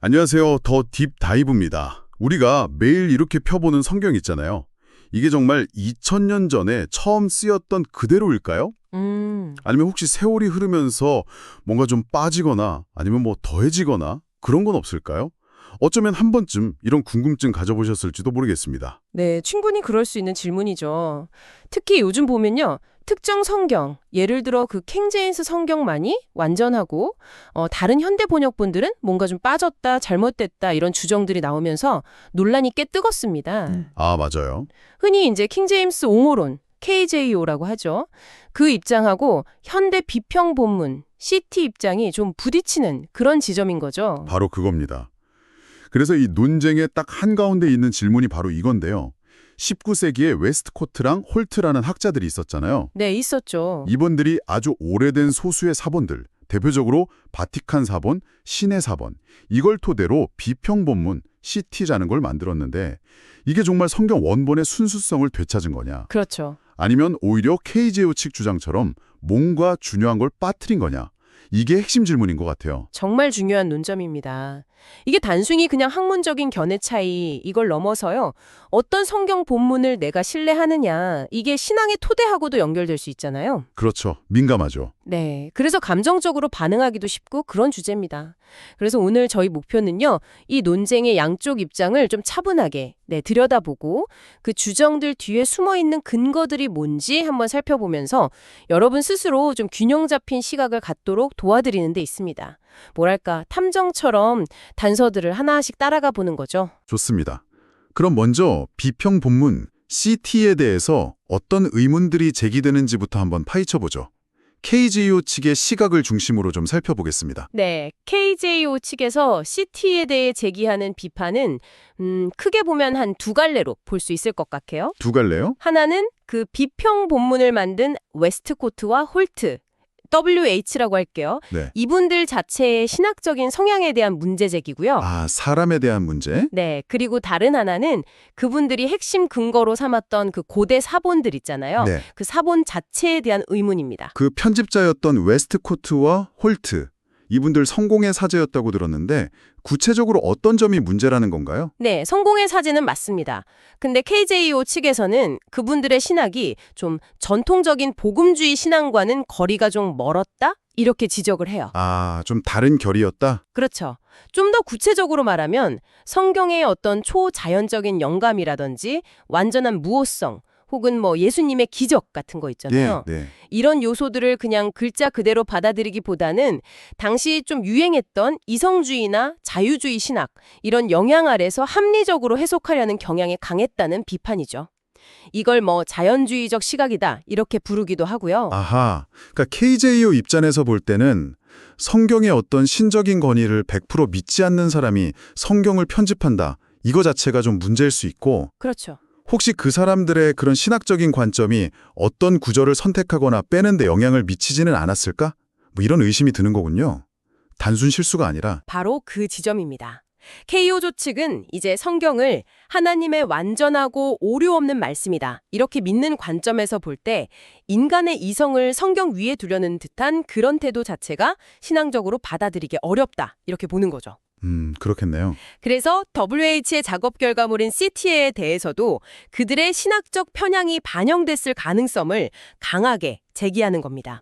안녕하세요. 더 딥다이브입니다. 우리가 매일 이렇게 펴보는 성경 있잖아요. 이게 정말 2000년 전에 처음 쓰였던 그대로일까요? 아니면 혹시 세월이 흐르면서 뭔가 좀 빠지거나 아니면 뭐 더해지거나 그런 건 없을까요? 어쩌면 한 번쯤 이런 궁금증 가져보셨을지도 모르겠습니다. 네, 충분히 그럴 수 있는 질문이죠. 특히 요즘 보면요. 특정 성경, 예를 들어 그 킹제임스 성경만이 완전하고 다른 현대 번역본들은 뭔가 좀 빠졌다, 잘못됐다 이런 주정들이 나오면서 논란이 꽤 뜨겁습니다. 아, 맞아요. 흔히 이제 킹제임스 옹호론, KJO라고 하죠. 그 입장하고 현대 비평 본문, CT 입장이 좀 부딪히는 그런 지점인 거죠. 바로 그겁니다. 그래서 이 논쟁의 딱 한가운데 있는 질문이 바로 이건데요. 19세기에 웨스트코트랑 홀트라는 학자들이 있었잖아요. 네, 있었죠. 이분들이 아주 오래된 소수의 사본들, 대표적으로 바티칸 사본, 신의 사본, 이걸 토대로 비평 본문, CT라는 걸 만들었는데 이게 정말 성경 원본의 순수성을 되찾은 거냐? 그렇죠. 아니면 오히려 KJO 측 주장처럼 뭔가 중요한 걸 빠뜨린 거냐? 이게 핵심 질문인 것 같아요. 정말 중요한 논점입니다. 이게 단순히 그냥 학문적인 견해 차이 이걸 넘어서요. 어떤 성경 본문을 내가 신뢰하느냐 이게 신앙의 토대하고도 연결될 수 있잖아요. 그렇죠. 민감하죠. 네, 그래서 감정적으로 반응하기도 쉽고 그런 주제입니다. 그래서 오늘 저희 목표는요. 이 논쟁의 양쪽 입장을 좀 차분하게 들여다보고 그 주정들 뒤에 숨어있는 근거들이 뭔지 한번 살펴보면서 여러분 스스로 좀 균형 잡힌 시각을 갖도록 도와드리는 데 있습니다. 뭐랄까 탐정처럼 단서들을 하나씩 따라가 보는 거죠. 좋습니다. 그럼 먼저 비평 본문 CT에 대해서 어떤 의문들이 제기되는지부터 한번 파헤쳐보죠. KGO 측의 시각을 중심으로 좀 살펴보겠습니다. 네, KJO 측에서 CT에 대해 제기하는 비판은 크게 보면 한 두 갈래로 볼 수 있을 것 같아요. 두 갈래요? 하나는 그 비평 본문을 만든 웨스트코트와 홀트, WH라고 할게요. 네. 이분들 자체의 신학적인 성향에 대한 문제 제기고요. 아, 사람에 대한 문제? 네, 그리고 다른 하나는 그분들이 핵심 근거로 삼았던 그 고대 사본들 있잖아요. 네. 그 사본 자체에 대한 의문입니다. 그 편집자였던 웨스트코트와 홀트, 이분들 성공의 사제였다고 들었는데 구체적으로 어떤 점이 문제라는 건가요? 네, 성공의 사진은 맞습니다. 근데 KJO 측에서는 그분들의 신학이 좀 전통적인 복음주의 신앙과는 거리가 좀 멀었다? 이렇게 지적을 해요. 아, 좀 다른 결이었다? 그렇죠. 좀 더 구체적으로 말하면 성경의 어떤 초자연적인 영감이라든지 완전한 무호성 혹은 뭐 예수님의 기적 같은 거 있잖아요. 네. 이런 요소들을 그냥 글자 그대로 받아들이기보다는 당시 좀 유행했던 이성주의나 자유주의 신학 이런 영향 아래서 합리적으로 해석하려는 경향이 강했다는 비판이죠. 이걸 뭐 자연주의적 시각이다 이렇게 부르기도 하고요. 아하, 그러니까 KJO 입장에서 볼 때는 성경의 어떤 신적인 권위를 100% 믿지 않는 사람이 성경을 편집한다. 이거 자체가 좀 문제일 수 있고 그렇죠. 혹시 그 사람들의 그런 신학적인 관점이 어떤 구절을 선택하거나 빼는 데 영향을 미치지는 않았을까? 뭐 이런 의심이 드는 거군요. 단순 실수가 아니라. 바로 그 지점입니다. KO조 측은 이제 성경을 하나님의 완전하고 오류 없는 말씀이다. 이렇게 믿는 관점에서 볼 때 인간의 이성을 성경 위에 두려는 듯한 그런 태도 자체가 신앙적으로 받아들이기 어렵다. 이렇게 보는 거죠. 그렇겠네요. 그래서 WH의 작업 결과물인 CT에 대해서도 그들의 신학적 편향이 반영됐을 가능성을 강하게 제기하는 겁니다.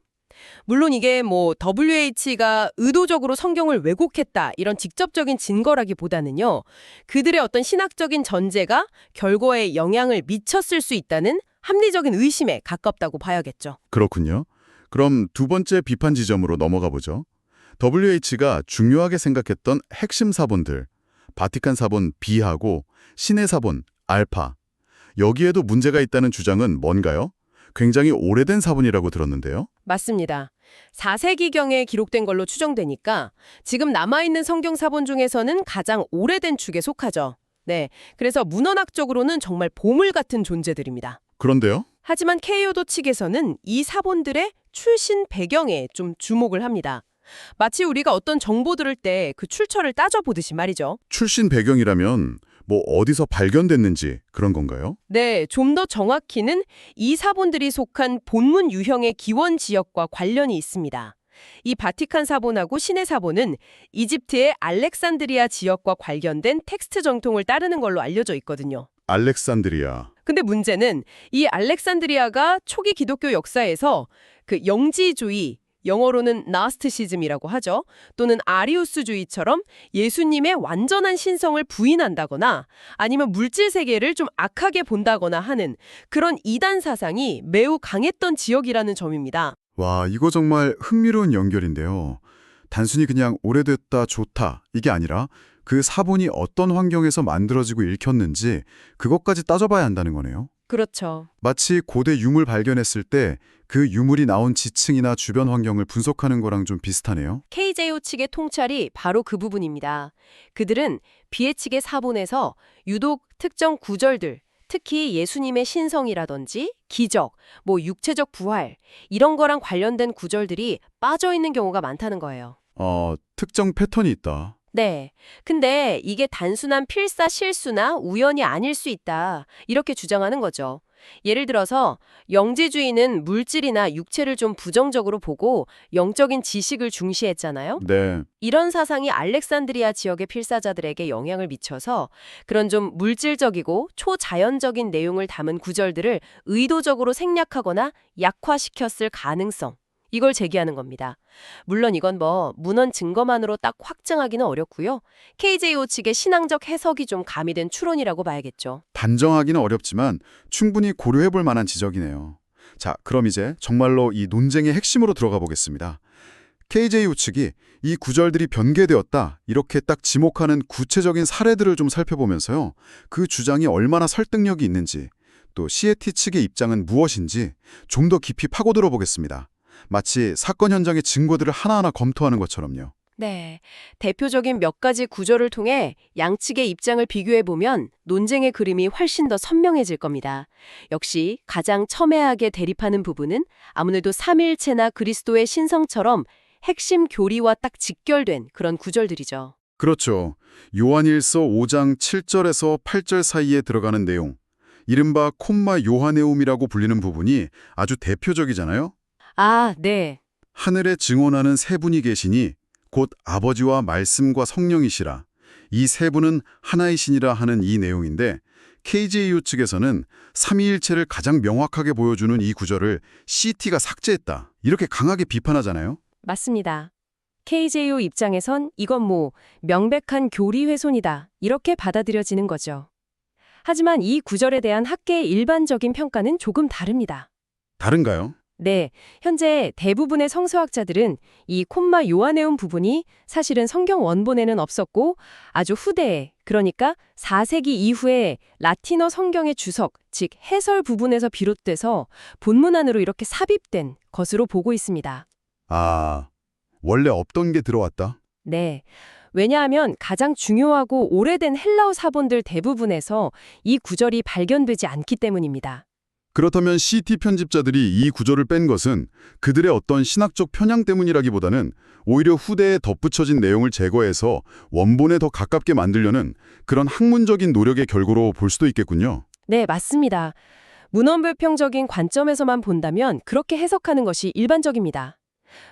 물론 이게 뭐 WH가 의도적으로 성경을 왜곡했다 이런 직접적인 증거라기보다는요. 그들의 어떤 신학적인 전제가 결과에 영향을 미쳤을 수 있다는 합리적인 의심에 가깝다고 봐야겠죠. 그렇군요. 그럼 두 번째 비판 지점으로 넘어가 보죠. WH가 중요하게 생각했던 핵심 사본들, 바티칸 사본 B하고 신의 사본 알파, 여기에도 문제가 있다는 주장은 뭔가요? 굉장히 오래된 사본이라고 들었는데요. 맞습니다. 4세기경에 기록된 걸로 추정되니까 지금 남아있는 성경 사본 중에서는 가장 오래된 축에 속하죠. 네, 그래서 문헌학적으로는 정말 보물 같은 존재들입니다. 그런데요? 하지만 케이오도 측에서는 이 사본들의 출신 배경에 좀 주목을 합니다. 마치 우리가 어떤 정보 들을 때 그 출처를 따져보듯이 말이죠. 출신 배경이라면 뭐 어디서 발견됐는지 그런 건가요? 네, 좀 더 정확히는 이 사본들이 속한 본문 유형의 기원 지역과 관련이 있습니다. 이 바티칸 사본하고 시내 사본은 이집트의 알렉산드리아 지역과 관련된 텍스트 정통을 따르는 걸로 알려져 있거든요. 알렉산드리아. 근데 문제는 이 알렉산드리아가 초기 기독교 역사에서 그 영지주의, 영어로는 나스티시즘이라고 하죠. 또는 아리우스주의처럼 예수님의 완전한 신성을 부인한다거나 아니면 물질 세계를 좀 악하게 본다거나 하는 그런 이단 사상이 매우 강했던 지역이라는 점입니다. 와, 이거 정말 흥미로운 연결인데요. 단순히 그냥 오래됐다, 좋다 이게 아니라 그 사본이 어떤 환경에서 만들어지고 읽혔는지 그것까지 따져봐야 한다는 거네요. 그렇죠. 마치 고대 유물 발견했을 때 그 유물이 나온 지층이나 주변 환경을 분석하는 거랑 좀 비슷하네요. KJO 측의 통찰이 바로 그 부분입니다. 그들은 비해 측의 사본에서 유독 특정 구절들, 특히 예수님의 신성이라든지 기적, 육체적 부활 이런 거랑 관련된 구절들이 빠져 있는 경우가 많다는 거예요. 특정 패턴이 있다. 네. 근데 이게 단순한 필사 실수나 우연이 아닐 수 있다. 이렇게 주장하는 거죠. 예를 들어서 영지주의는 물질이나 육체를 좀 부정적으로 보고 영적인 지식을 중시했잖아요. 네. 이런 사상이 알렉산드리아 지역의 필사자들에게 영향을 미쳐서 그런 좀 물질적이고 초자연적인 내용을 담은 구절들을 의도적으로 생략하거나 약화시켰을 가능성. 이걸 제기하는 겁니다. 물론 이건 문헌 증거만으로 딱 확증하기는 어렵고요. KJO 측의 신앙적 해석이 좀 가미된 추론이라고 봐야겠죠. 단정하기는 어렵지만 충분히 고려해 볼 만한 지적이네요. 자, 그럼 이제 정말로 이 논쟁의 핵심으로 들어가 보겠습니다. KJU 측이 이 구절들이 변개되었다 이렇게 딱 지목하는 구체적인 사례들을 좀 살펴보면서요. 그 주장이 얼마나 설득력이 있는지 또 CET 측의 입장은 무엇인지 좀 더 깊이 파고들어 보겠습니다. 마치 사건 현장의 증거들을 하나하나 검토하는 것처럼요. 네, 대표적인 몇 가지 구절을 통해 양측의 입장을 비교해보면 논쟁의 그림이 훨씬 더 선명해질 겁니다. 역시 가장 첨예하게 대립하는 부분은 아무래도 삼위일체나 그리스도의 신성처럼 핵심 교리와 딱 직결된 그런 구절들이죠. 그렇죠. 요한일서 5장 7절에서 8절 사이에 들어가는 내용. 이른바 콤마 요하네움이라고 불리는 부분이 아주 대표적이잖아요. 아, 네. 하늘에 증언하는 세 분이 계시니 곧 아버지와 말씀과 성령이시라. 이 세 분은 하나이시니라 하는 이 내용인데 KJU 측에서는 삼위일체를 가장 명확하게 보여주는 이 구절을 CT가 삭제했다. 이렇게 강하게 비판하잖아요. 맞습니다. KJO 입장에선 이건 명백한 교리 훼손이다. 이렇게 받아들여지는 거죠. 하지만 이 구절에 대한 학계의 일반적인 평가는 조금 다릅니다. 다른가요? 네, 현재 대부분의 성서학자들은 이 콤마 요하네움 부분이 사실은 성경 원본에는 없었고 아주 후대에, 그러니까 4세기 이후에 라틴어 성경의 주석, 즉 해설 부분에서 비롯돼서 본문 안으로 이렇게 삽입된 것으로 보고 있습니다. 아, 원래 없던 게 들어왔다? 네. 왜냐하면 가장 중요하고 오래된 헬라어 사본들 대부분에서 이 구절이 발견되지 않기 때문입니다. 그렇다면 CT 편집자들이 이 구절을 뺀 것은 그들의 어떤 신학적 편향 때문이라기보다는 오히려 후대에 덧붙여진 내용을 제거해서 원본에 더 가깝게 만들려는 그런 학문적인 노력의 결과로 볼 수도 있겠군요. 네, 맞습니다. 문헌불평적인 관점에서만 본다면 그렇게 해석하는 것이 일반적입니다.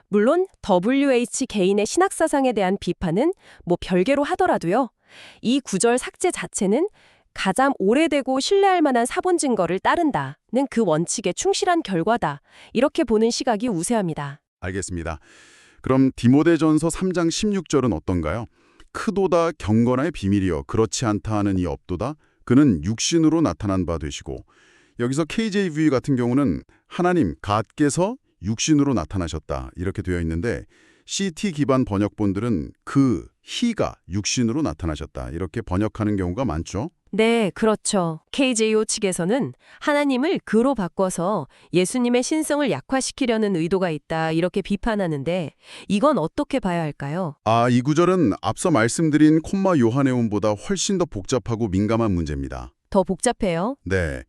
물론 WH 개인의 신학사상에 대한 비판은 별개로 하더라도요. 이 구절 삭제 자체는 가장 오래되고 신뢰할 만한 사본 증거를 따른다는 그 원칙에 충실한 결과다. 이렇게 보는 시각이 우세합니다. 알겠습니다. 그럼 디모데전서 3장 16절은 어떤가요? 크도다 경건의 비밀이여 그렇지 않다 하는 이 업도다 그는 육신으로 나타난 바 되시고 여기서 KJV 같은 경우는 하나님 갓께서 육신으로 나타나셨다 이렇게 되어 있는데 CT 기반 번역본들은 그 희가 육신으로 나타나셨다 이렇게 번역하는 경우가 많죠. 네, 그렇죠. KJO 측에서는 하나님을 그로 바꿔서 예수님의 신성을 약화시키려는 의도가 있다 이렇게 비판하는데 이건 어떻게 봐야 할까요? 이 구절은 앞서 말씀드린 콤마 요하네움보다 훨씬 더 복잡하고 민감한 문제입니다. 더 복잡해요? 네,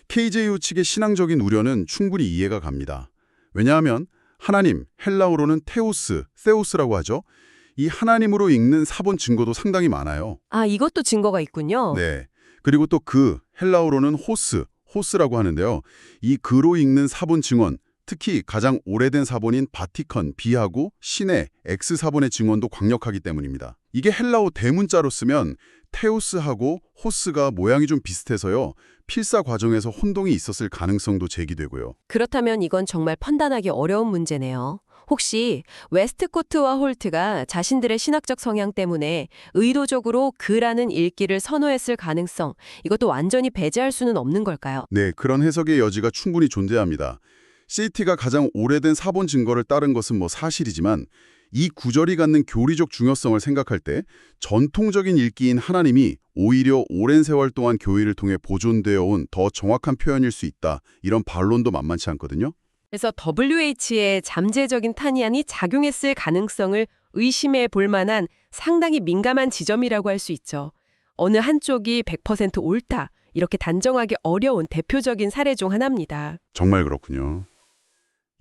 KJU 측의 신앙적인 우려는 충분히 이해가 갑니다. 왜냐하면 하나님, 헬라어로는 세우스라고 하죠. 이 하나님으로 읽는 사본 증거도 상당히 많아요. 이것도 증거가 있군요. 네. 그리고 또 헬라어로는 호스라고 하는데요. 이 그로 읽는 사본 증언, 특히 가장 오래된 사본인 바티컨 B하고 시내 X 사본의 증언도 강력하기 때문입니다. 이게 헬라어 대문자로 쓰면 테오스하고 호스가 모양이 좀 비슷해서요. 필사 과정에서 혼동이 있었을 가능성도 제기되고요. 그렇다면 이건 정말 판단하기 어려운 문제네요. 혹시 웨스트코트와 홀트가 자신들의 신학적 성향 때문에 의도적으로 그라는 읽기를 선호했을 가능성, 이것도 완전히 배제할 수는 없는 걸까요? 네, 그런 해석의 여지가 충분히 존재합니다. CT가 가장 오래된 사본 증거를 따른 것은 사실이지만 이 구절이 갖는 교리적 중요성을 생각할 때 전통적인 읽기인 하나님이 오히려 오랜 세월 동안 교회를 통해 보존되어 온 더 정확한 표현일 수 있다. 이런 반론도 만만치 않거든요. 그래서 WH의 잠재적인 탄이안이 작용했을 가능성을 의심해 볼 만한 상당히 민감한 지점이라고 할 수 있죠. 어느 한쪽이 100% 옳다, 이렇게 단정하기 어려운 대표적인 사례 중 하나입니다. 정말 그렇군요.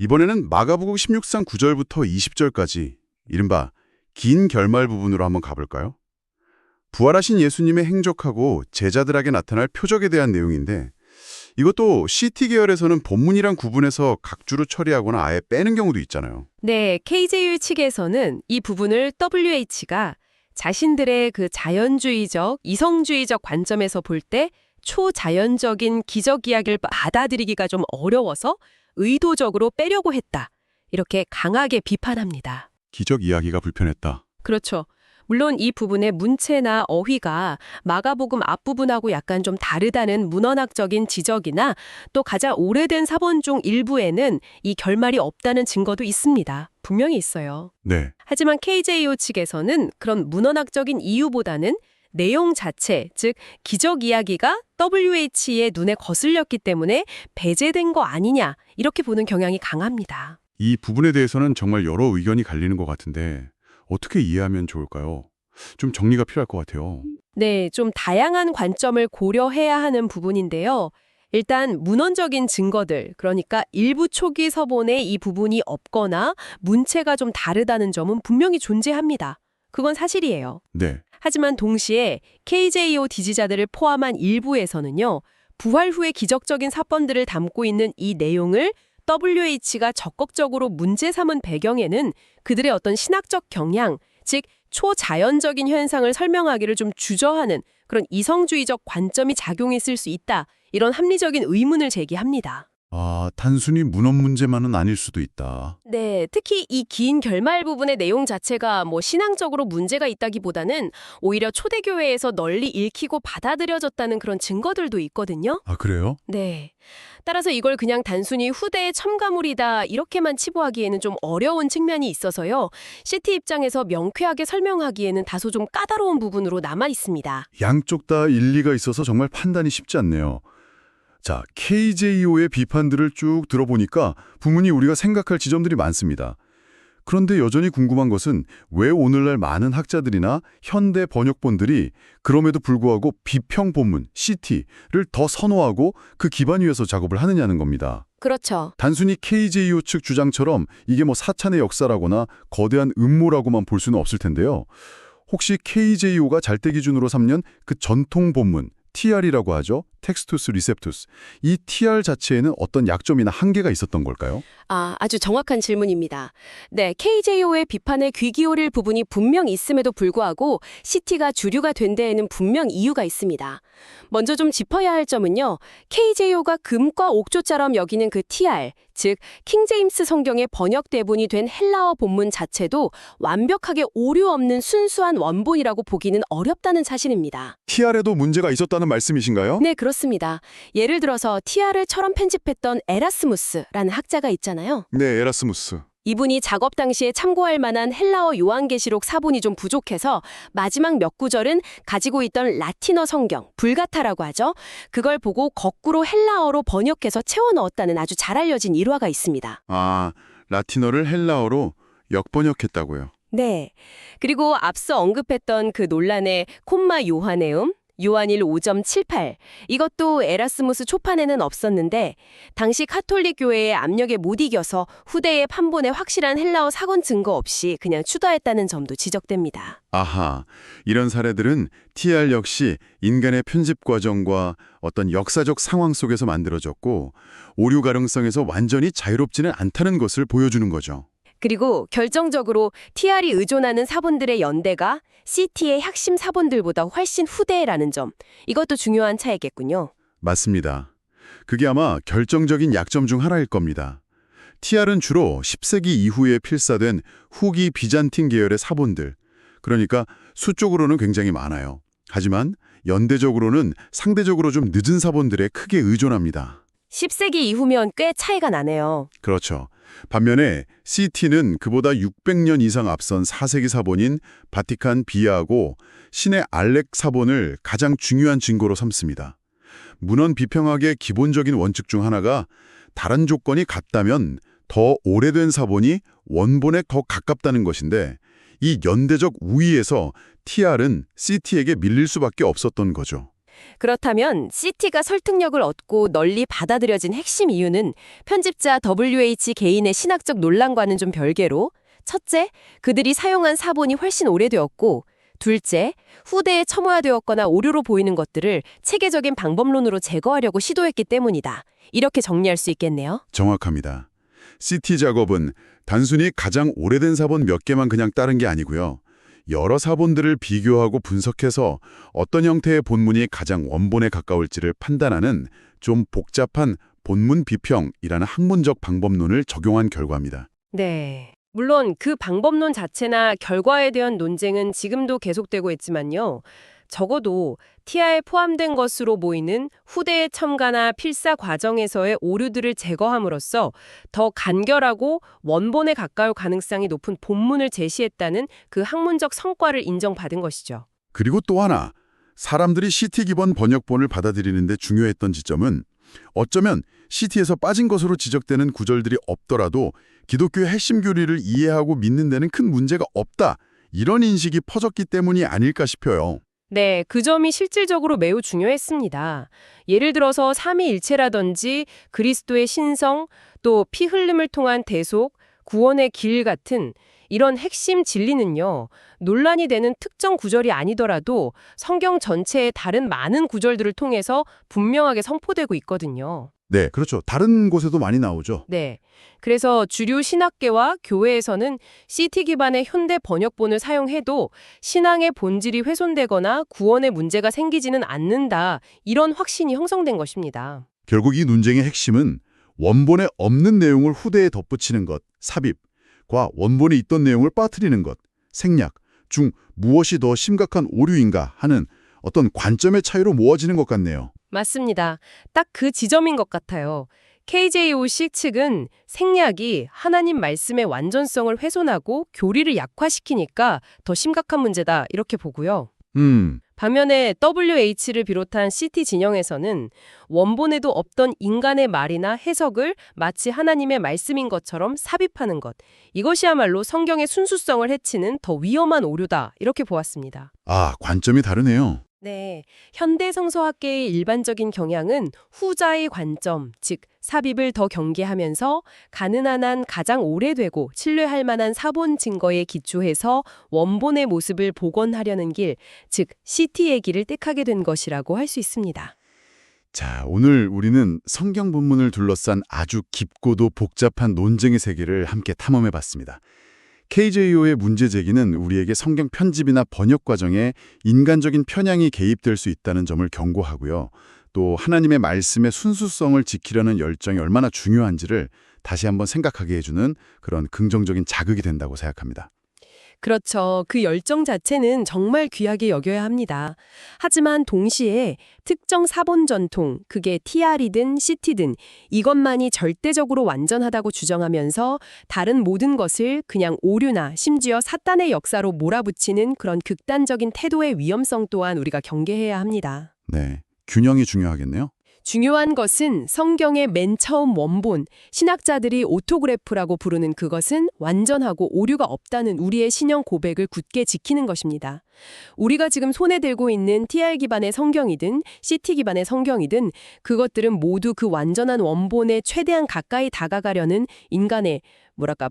이번에는 마가복음 16장 9절부터 20절까지 이른바 긴 결말 부분으로 한번 가볼까요? 부활하신 예수님의 행적하고 제자들에게 나타날 표적에 대한 내용인데 이것도 CT 계열에서는 본문이랑 구분해서 각주로 처리하거나 아예 빼는 경우도 있잖아요. 네, KJU 측에서는 이 부분을 WH가 자신들의 그 자연주의적, 이성주의적 관점에서 볼 때 초자연적인 기적 이야기를 받아들이기가 좀 어려워서 의도적으로 빼려고 했다. 이렇게 강하게 비판합니다. 기적 이야기가 불편했다. 그렇죠. 물론 이 부분의 문체나 어휘가 마가복음 앞부분하고 약간 좀 다르다는 문헌학적인 지적이나 또 가장 오래된 사본 중 일부에는 이 결말이 없다는 증거도 있습니다. 분명히 있어요. 네. 하지만 KJO 측에서는 그런 문헌학적인 이유보다는 내용 자체, 즉 기적 이야기가 WH의 눈에 거슬렸기 때문에 배제된 거 아니냐, 이렇게 보는 경향이 강합니다. 이 부분에 대해서는 정말 여러 의견이 갈리는 것 같은데 어떻게 이해하면 좋을까요? 좀 정리가 필요할 것 같아요. 네, 좀 다양한 관점을 고려해야 하는 부분인데요. 일단 문헌적인 증거들, 그러니까 일부 초기 서본에 이 부분이 없거나 문체가 좀 다르다는 점은 분명히 존재합니다. 그건 사실이에요. 네. 하지만 동시에 KJO 지지자들을 포함한 일부에서는요, 부활 후의 기적적인 사건들을 담고 있는 이 내용을 WH가 적극적으로 문제 삼은 배경에는 그들의 어떤 신학적 경향, 즉 초자연적인 현상을 설명하기를 좀 주저하는 그런 이성주의적 관점이 작용했을 수 있다. 이런 합리적인 의문을 제기합니다. 아, 단순히 문헌 문제만은 아닐 수도 있다. 네, 특히 이 긴 결말 부분의 내용 자체가 신앙적으로 문제가 있다기보다는 오히려 초대교회에서 널리 읽히고 받아들여졌다는 그런 증거들도 있거든요. 아, 그래요? 네. 따라서 이걸 그냥 단순히 후대의 첨가물이다 이렇게만 치부하기에는 좀 어려운 측면이 있어서요. CT 입장에서 명쾌하게 설명하기에는 다소 좀 까다로운 부분으로 남아 있습니다. 양쪽 다 일리가 있어서 정말 판단이 쉽지 않네요. 자, KJO의 비판들을 쭉 들어보니까 분명히 우리가 생각할 지점들이 많습니다. 그런데 여전히 궁금한 것은 왜 오늘날 많은 학자들이나 현대 번역본들이 그럼에도 불구하고 비평 본문, CT를 더 선호하고 그 기반 위에서 작업을 하느냐는 겁니다. 그렇죠. 단순히 KJO 측 주장처럼 이게 사찬의 역사라거나 거대한 음모라고만 볼 수는 없을 텐데요. 혹시 KJO가 잣대 기준으로 삼는 그 전통 본문, TR이라고 하죠. 텍스투스 리셉투스. 이 TR 자체에는 어떤 약점이나 한계가 있었던 걸까요? 아주 정확한 질문입니다. 네, KJO의 비판에 귀 기울일 부분이 분명 있음에도 불구하고 CT가 주류가 된 데에는 분명 이유가 있습니다. 먼저 좀 짚어야 할 점은요. KJO가 금과 옥조처럼 여기는 그 TR, 즉 킹제임스 성경의 번역 대본이 된 헬라어 본문 자체도 완벽하게 오류 없는 순수한 원본이라고 보기는 어렵다는 사실입니다. TR에도 문제가 있었다는 말씀이신가요? 네, 그렇습니다. 예를 들어서 TR을 처럼 편집했던 에라스무스라는 학자가 있잖아요. 네, 에라스무스. 이분이 작업 당시에 참고할 만한 헬라어 요한계시록 사본이 좀 부족해서 마지막 몇 구절은 가지고 있던 라틴어 성경, 불가타라고 하죠. 그걸 보고 거꾸로 헬라어로 번역해서 채워 넣었다는 아주 잘 알려진 일화가 있습니다. 아, 라틴어를 헬라어로 역번역했다고요? 네. 그리고 앞서 언급했던 그 논란의 콤마 요하네움, 요한일 5.78. 이것도 에라스무스 초판에는 없었는데 당시 카톨릭 교회의 압력에 못 이겨서 후대의 판본에 확실한 헬라어 사건 증거 없이 그냥 추가했다는 점도 지적됩니다. 아하, 이런 사례들은 TR 역시 인간의 편집 과정과 어떤 역사적 상황 속에서 만들어졌고 오류 가능성에서 완전히 자유롭지는 않다는 것을 보여주는 거죠. 그리고 결정적으로 TR이 의존하는 사본들의 연대가 CT의 핵심 사본들보다 훨씬 후대라는 점, 이것도 중요한 차이겠군요. 맞습니다. 그게 아마 결정적인 약점 중 하나일 겁니다. TR은 주로 10세기 이후에 필사된 후기 비잔틴 계열의 사본들, 그러니까 수적으로는 굉장히 많아요. 하지만 연대적으로는 상대적으로 좀 늦은 사본들에 크게 의존합니다. 10세기 이후면 꽤 차이가 나네요. 그렇죠. 반면에 CT는 그보다 600년 이상 앞선 4세기 사본인 바티칸 비하하고 신의 알렉 사본을 가장 중요한 증거로 삼습니다. 문헌 비평학의 기본적인 원칙 중 하나가 다른 조건이 같다면 더 오래된 사본이 원본에 더 가깝다는 것인데 이 연대적 우위에서 TR은 CT에게 밀릴 수밖에 없었던 거죠. 그렇다면 CT가 설득력을 얻고 널리 받아들여진 핵심 이유는 편집자 WH 개인의 신학적 논란과는 좀 별개로 첫째, 그들이 사용한 사본이 훨씬 오래되었고 둘째, 후대에 첨예화되었거나 오류로 보이는 것들을 체계적인 방법론으로 제거하려고 시도했기 때문이다. 이렇게 정리할 수 있겠네요. 정확합니다. CT 작업은 단순히 가장 오래된 사본 몇 개만 그냥 따른 게 아니고요. 여러 사본들을 비교하고 분석해서 어떤 형태의 본문이 가장 원본에 가까울지를 판단하는 좀 복잡한 본문 비평이라는 학문적 방법론을 적용한 결과입니다. 네. 물론 그 방법론 자체나 결과에 대한 논쟁은 지금도 계속되고 있지만요. 적어도 TR에 포함된 것으로 보이는 후대의 첨가나 필사 과정에서의 오류들을 제거함으로써 더 간결하고 원본에 가까울 가능성이 높은 본문을 제시했다는 그 학문적 성과를 인정받은 것이죠. 그리고 또 하나, 사람들이 CT 기본 번역본을 받아들이는 데 중요했던 지점은 어쩌면 CT에서 빠진 것으로 지적되는 구절들이 없더라도 기독교의 핵심 교리를 이해하고 믿는 데는 큰 문제가 없다. 이런 인식이 퍼졌기 때문이 아닐까 싶어요. 네, 그 점이 실질적으로 매우 중요했습니다. 예를 들어서 삼위일체라든지 그리스도의 신성, 또 피 흘림을 통한 대속, 구원의 길 같은 이런 핵심 진리는요, 논란이 되는 특정 구절이 아니더라도 성경 전체의 다른 많은 구절들을 통해서 분명하게 선포되고 있거든요. 네, 그렇죠. 다른 곳에도 많이 나오죠. 네. 그래서 주류 신학계와 교회에서는 CT 기반의 현대 번역본을 사용해도 신앙의 본질이 훼손되거나 구원의 문제가 생기지는 않는다. 이런 확신이 형성된 것입니다. 결국 이 논쟁의 핵심은 원본에 없는 내용을 후대에 덧붙이는 것, 삽입과 원본에 있던 내용을 빠뜨리는 것, 생략 중 무엇이 더 심각한 오류인가 하는 어떤 관점의 차이로 모아지는 것 같네요. 맞습니다. 딱 그 지점인 것 같아요. KJOC 측은 생략이 하나님 말씀의 완전성을 훼손하고 교리를 약화시키니까 더 심각한 문제다 이렇게 보고요. 반면에 WH를 비롯한 CT 진영에서는 원본에도 없던 인간의 말이나 해석을 마치 하나님의 말씀인 것처럼 삽입하는 것. 이것이야말로 성경의 순수성을 해치는 더 위험한 오류다 이렇게 보았습니다. 아, 관점이 다르네요. 네, 현대 성서학계의 일반적인 경향은 후자의 관점, 즉 삽입을 더 경계하면서 가능한 한 가장 오래되고 신뢰할 만한 사본 증거에 기초해서 원본의 모습을 복원하려는 길, 즉 CT의 길을 택하게 된 것이라고 할 수 있습니다. 자, 오늘 우리는 성경 본문을 둘러싼 아주 깊고도 복잡한 논쟁의 세계를 함께 탐험해봤습니다. KJO의 문제 제기는 우리에게 성경 편집이나 번역 과정에 인간적인 편향이 개입될 수 있다는 점을 경고하고요. 또 하나님의 말씀의 순수성을 지키려는 열정이 얼마나 중요한지를 다시 한번 생각하게 해주는 그런 긍정적인 자극이 된다고 생각합니다. 그렇죠. 그 열정 자체는 정말 귀하게 여겨야 합니다. 하지만 동시에 특정 사본 전통, 그게 TR이든 CT든 이것만이 절대적으로 완전하다고 주장하면서 다른 모든 것을 그냥 오류나 심지어 사탄의 역사로 몰아붙이는 그런 극단적인 태도의 위험성 또한 우리가 경계해야 합니다. 네, 균형이 중요하겠네요. 중요한 것은 성경의 맨 처음 원본, 신학자들이 오토그래프라고 부르는 그것은 완전하고 오류가 없다는 우리의 신형 고백을 굳게 지키는 것입니다. 우리가 지금 손에 들고 있는 TR 기반의 성경이든 CT 기반의 성경이든 그것들은 모두 그 완전한 원본에 최대한 가까이 다가가려는 인간의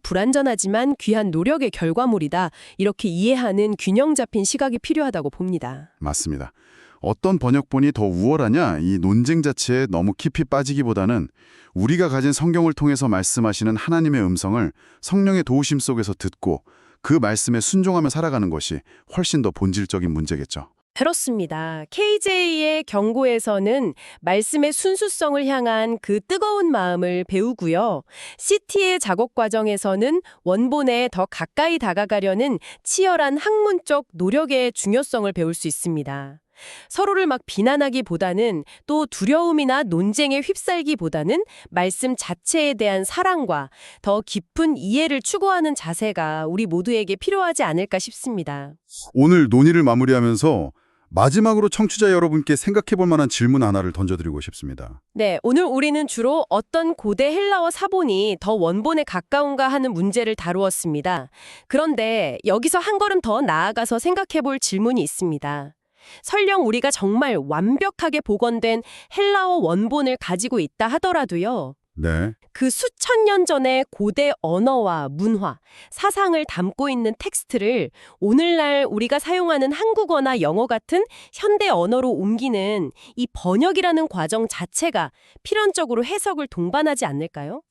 불완전하지만 귀한 노력의 결과물이다. 이렇게 이해하는 균형 잡힌 시각이 필요하다고 봅니다. 맞습니다. 어떤 번역본이 더 우월하냐 이 논쟁 자체에 너무 깊이 빠지기보다는 우리가 가진 성경을 통해서 말씀하시는 하나님의 음성을 성령의 도우심 속에서 듣고 그 말씀에 순종하며 살아가는 것이 훨씬 더 본질적인 문제겠죠. 그렇습니다. KJ의 경고에서는 말씀의 순수성을 향한 그 뜨거운 마음을 배우고요. CT의 작업 과정에서는 원본에 더 가까이 다가가려는 치열한 학문적 노력의 중요성을 배울 수 있습니다. 서로를 막 비난하기보다는 또 두려움이나 논쟁에 휩싸이기보다는 말씀 자체에 대한 사랑과 더 깊은 이해를 추구하는 자세가 우리 모두에게 필요하지 않을까 싶습니다. 오늘 논의를 마무리하면서 마지막으로 청취자 여러분께 생각해 볼 만한 질문 하나를 던져드리고 싶습니다. 네, 오늘 우리는 주로 어떤 고대 헬라어 사본이 더 원본에 가까운가 하는 문제를 다루었습니다. 그런데 여기서 한 걸음 더 나아가서 생각해 볼 질문이 있습니다. 설령 우리가 정말 완벽하게 복원된 헬라어 원본을 가지고 있다 하더라도요. 네. 그 수천 년 전의 고대 언어와 문화, 사상을 담고 있는 텍스트를 오늘날 우리가 사용하는 한국어나 영어 같은 현대 언어로 옮기는 이 번역이라는 과정 자체가 필연적으로 해석을 동반하지 않을까요?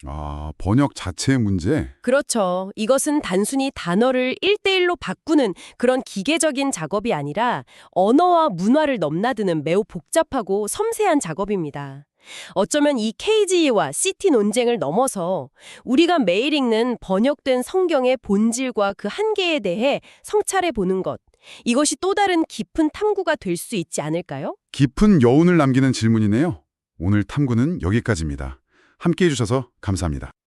번역 자체의 문제? 그렇죠. 이것은 단순히 단어를 1대1로 바꾸는 그런 기계적인 작업이 아니라 언어와 문화를 넘나드는 매우 복잡하고 섬세한 작업입니다. 어쩌면 이 KG와 CT 논쟁을 넘어서 우리가 매일 읽는 번역된 성경의 본질과 그 한계에 대해 성찰해 보는 것, 이것이 또 다른 깊은 탐구가 될 수 있지 않을까요? 깊은 여운을 남기는 질문이네요. 오늘 탐구는 여기까지입니다. 함께해 주셔서 감사합니다.